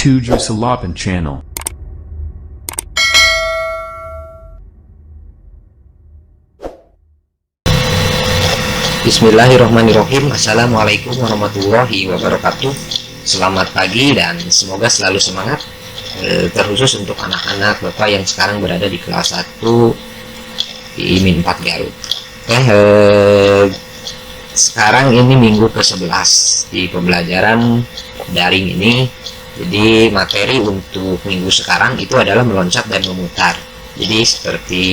to Drusalapan channel. Bismillahirrahmanirrahim. Assalamualaikum warahmatullahi wabarakatuh. Selamat pagi dan semoga selalu semangat, terkhusus untuk anak-anak Bapak yang sekarang berada di kelas 1 di MIN 4 Garut. Sekarang ini minggu ke-11 di pembelajaran daring ini. Jadi materi untuk minggu sekarang itu adalah meloncat dan memutar. Jadi seperti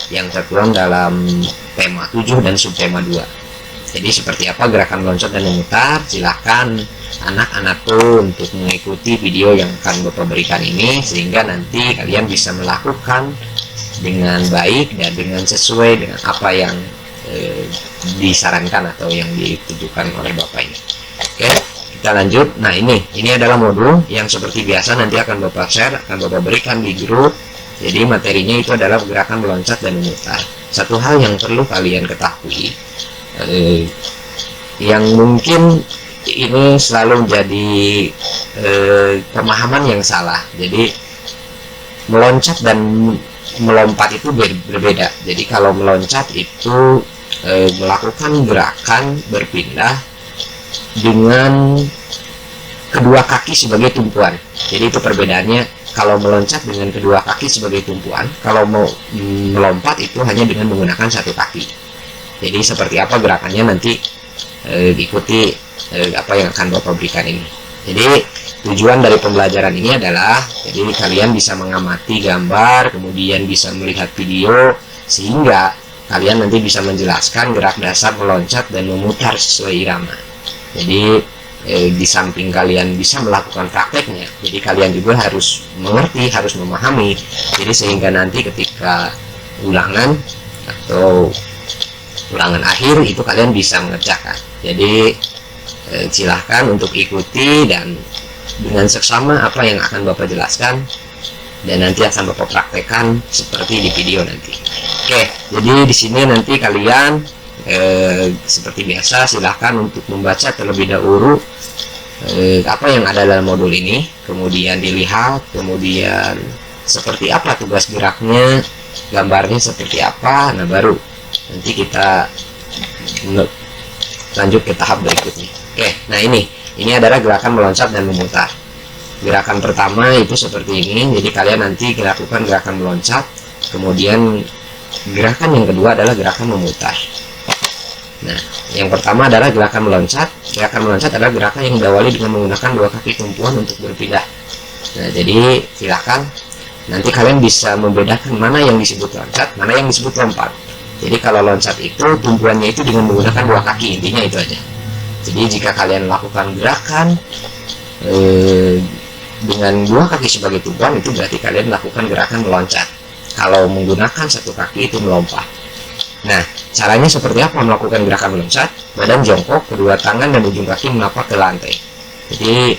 yang tertuang dalam tema 7 dan subtema 2. Jadi seperti apa gerakan meloncat dan memutar, silahkan anak-anakku untuk mengikuti video yang akan Bapak berikan ini, sehingga nanti kalian bisa melakukan dengan baik dan dengan sesuai dengan apa yang disarankan atau yang ditujukan oleh Bapak ini. Oke, kita lanjut. Nah, ini adalah modul yang seperti biasa nanti akan Bapak share, akan Bapak berikan di grup. Jadi materinya itu adalah gerakan meloncat dan memutar. Satu hal yang perlu kalian ketahui, yang mungkin ini selalu menjadi pemahaman yang salah. Jadi meloncat dan melompat itu berbeda. Jadi kalau meloncat itu melakukan gerakan berpindah dengan kedua kaki sebagai tumpuan. Jadi itu perbedaannya. Kalau meloncat dengan kedua kaki sebagai tumpuan, kalau mau melompat itu hanya dengan menggunakan satu kaki. Jadi seperti apa gerakannya nanti ikuti apa yang akan Bapak berikan ini. Jadi tujuan dari pembelajaran ini adalah jadi kalian bisa mengamati gambar, kemudian bisa melihat video, sehingga kalian nanti bisa menjelaskan gerak dasar meloncat dan memutar sesuai irama. Jadi di samping kalian bisa melakukan prakteknya, jadi kalian juga harus mengerti, harus memahami. Jadi sehingga nanti ketika ulangan atau ulangan akhir itu kalian bisa mengerjakan. Jadi silahkan untuk ikuti dan dengan seksama apa yang akan Bapak jelaskan, dan nanti akan Bapak praktekkan seperti di video nanti. Oke, jadi di sini nanti kalian seperti biasa silahkan untuk membaca terlebih dahulu apa yang ada dalam modul ini, kemudian dilihat, kemudian seperti apa tugas geraknya, gambarnya seperti apa. Nah, baru nanti kita lanjut ke tahap berikutnya. Oke, nah ini adalah gerakan meloncat dan memutar. Gerakan pertama itu seperti ini. Jadi kalian nanti lakukan gerakan meloncat, kemudian gerakan yang kedua adalah gerakan memutar. Nah, yang pertama adalah gerakan meloncat. Gerakan meloncat adalah gerakan yang diawali dengan menggunakan dua kaki tumpuan untuk berpindah. Nah, jadi silakan nanti kalian bisa membedakan mana yang disebut loncat, mana yang disebut lompat. Jadi kalau loncat itu tumpuannya itu dengan menggunakan dua kaki, intinya itu aja. Jadi jika kalian lakukan gerakan dengan dua kaki sebagai tumpuan, itu berarti kalian melakukan gerakan meloncat. Kalau menggunakan satu kaki itu melompat. Nah, caranya seperti apa melakukan gerakan meloncat? Badan jongkok, kedua tangan dan ujung kaki menapak ke lantai. Jadi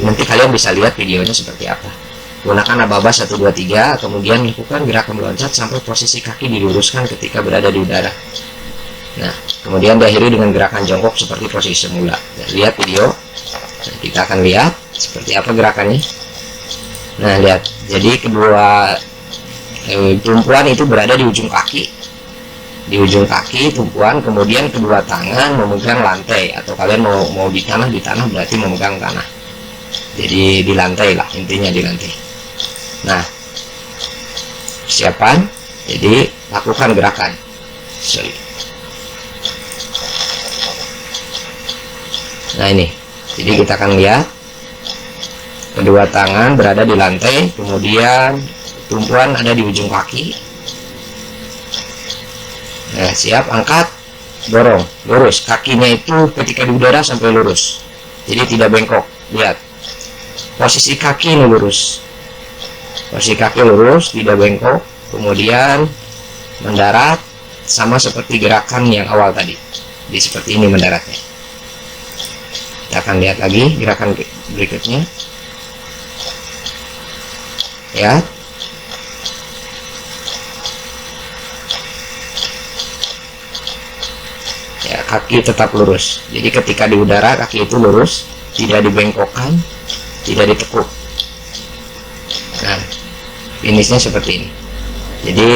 nanti kalian bisa lihat videonya seperti apa. Gunakan aba-aba 1, 2, 3, kemudian lakukan gerakan meloncat sampai posisi kaki diluruskan ketika berada di udara. Nah, kemudian diakhiri dengan gerakan jongkok seperti posisi semula. Nah, lihat video. Nah, kita akan lihat seperti apa gerakannya. Nah, lihat. Jadi kedua tumpuan itu berada di ujung kaki. Di ujung kaki tumpuan, kemudian kedua tangan memegang lantai, atau kalian mau di tanah berarti memegang tanah. Jadi di lantai lah, intinya di lantai. Nah, persiapan. Jadi lakukan gerakan. Nah, ini. Jadi kita akan lihat kedua tangan berada di lantai, kemudian tumpuan ada di ujung kaki. Nah, siap, angkat, dorong, lurus. Kakinya itu ketika di udara sampai lurus. Jadi tidak bengkok. Lihat. Posisi kaki ini lurus. Posisi kaki lurus, tidak bengkok. Kemudian mendarat sama seperti gerakan yang awal tadi. Jadi seperti ini mendaratnya. Kita akan lihat lagi gerakan berikutnya. Ya. Kaki tetap lurus. Jadi ketika di udara kaki itu lurus, tidak dibengkokkan, tidak ditekuk. Nah, finishnya seperti ini. Jadi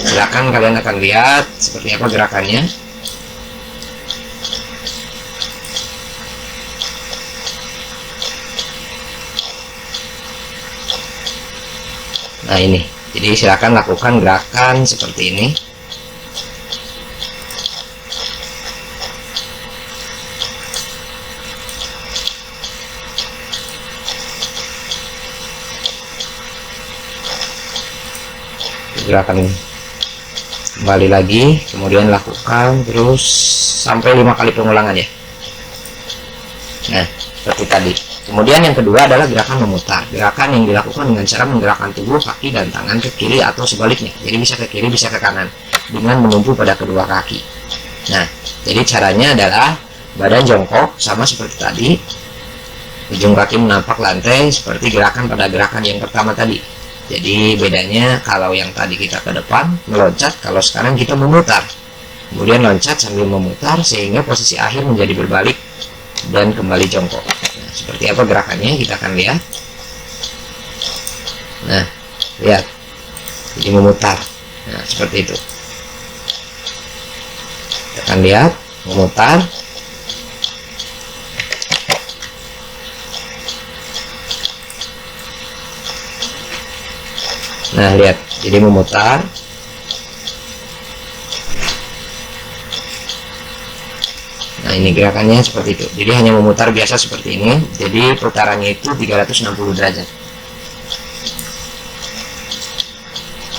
silakan kalian akan lihat seperti apa gerakannya. Nah ini, jadi silakan lakukan gerakan seperti ini. Gerakan kembali lagi, kemudian lakukan terus sampai 5 kali pengulangan ya. Nah seperti tadi. Kemudian yang kedua adalah gerakan memutar. Gerakan yang dilakukan dengan cara menggerakkan tubuh, kaki, dan tangan ke kiri atau sebaliknya. Jadi bisa ke kiri, bisa ke kanan dengan menumpu pada kedua kaki. Nah, jadi caranya adalah badan jongkok sama seperti tadi. Ujung kaki menampak lantai seperti gerakan pada gerakan yang pertama tadi. Jadi bedanya kalau yang tadi kita ke depan meloncat, kalau sekarang kita memutar. Kemudian loncat sambil memutar sehingga posisi akhir menjadi berbalik dan kembali jongkok. Nah, seperti apa gerakannya kita akan lihat. Nah, lihat. Jadi memutar. Nah, seperti itu. Kita akan lihat memutar. Nah, lihat. Jadi memutar. Nah, ini gerakannya seperti itu. Jadi hanya memutar biasa seperti ini. Jadi putarannya itu 360 derajat.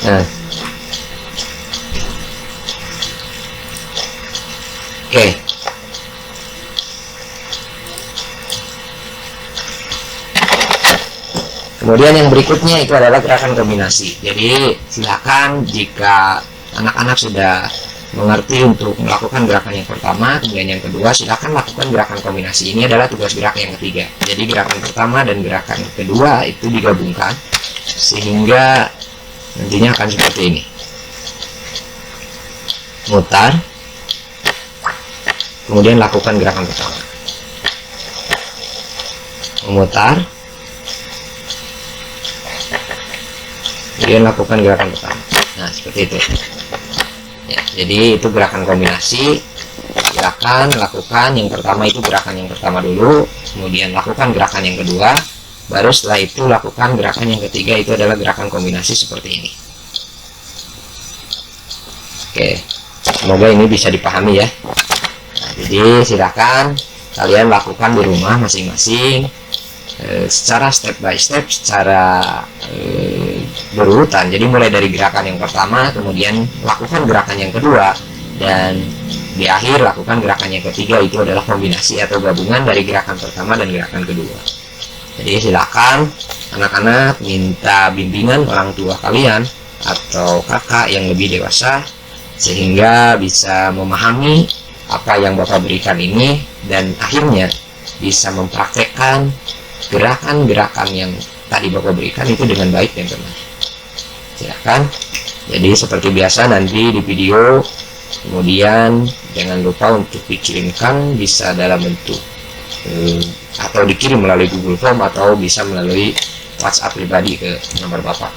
Nah. Oke. Kemudian yang berikutnya itu adalah gerakan kombinasi. Jadi silakan jika anak-anak sudah mengerti untuk melakukan gerakan yang pertama, kemudian yang kedua, silakan lakukan gerakan kombinasi. Ini adalah tugas gerak yang ketiga. Jadi gerakan pertama dan gerakan kedua itu digabungkan sehingga nantinya akan seperti ini. Mutar, kemudian lakukan gerakan pertama. Memutar, kemudian lakukan gerakan pertama. Nah, seperti itu. Ya, jadi itu gerakan kombinasi. Silakan lakukan yang pertama, itu gerakan yang pertama dulu, kemudian lakukan gerakan yang kedua, baru setelah itu lakukan gerakan yang ketiga, itu adalah gerakan kombinasi seperti ini. Oke, semoga ini bisa dipahami ya. Nah, jadi silakan kalian lakukan di rumah masing-masing secara step by step, secara berurutan. Jadi mulai dari gerakan yang pertama, kemudian lakukan gerakan yang kedua, dan di akhir lakukan gerakan yang ketiga. Itu adalah kombinasi atau gabungan dari gerakan pertama dan gerakan kedua. Jadi silakan anak-anak minta bimbingan orang tua kalian atau kakak yang lebih dewasa sehingga bisa memahami apa yang Bapak berikan ini, dan akhirnya bisa mempraktekkan gerakan-gerakan yang tadi Bapak berikan itu dengan baik dan benar. Silakan. Jadi seperti biasa nanti di video, kemudian jangan lupa untuk dikirimkan, bisa dalam bentuk atau dikirim melalui Google Form atau bisa melalui WhatsApp pribadi ke nomor Bapak.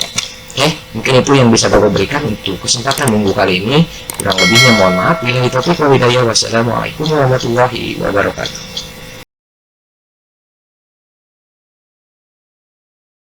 Oke, mungkin itu yang bisa Bapak berikan untuk kesempatan minggu kali ini. Kurang lebihnya mohon maaf. Wassalamualaikum warahmatullahi wabarakatuh.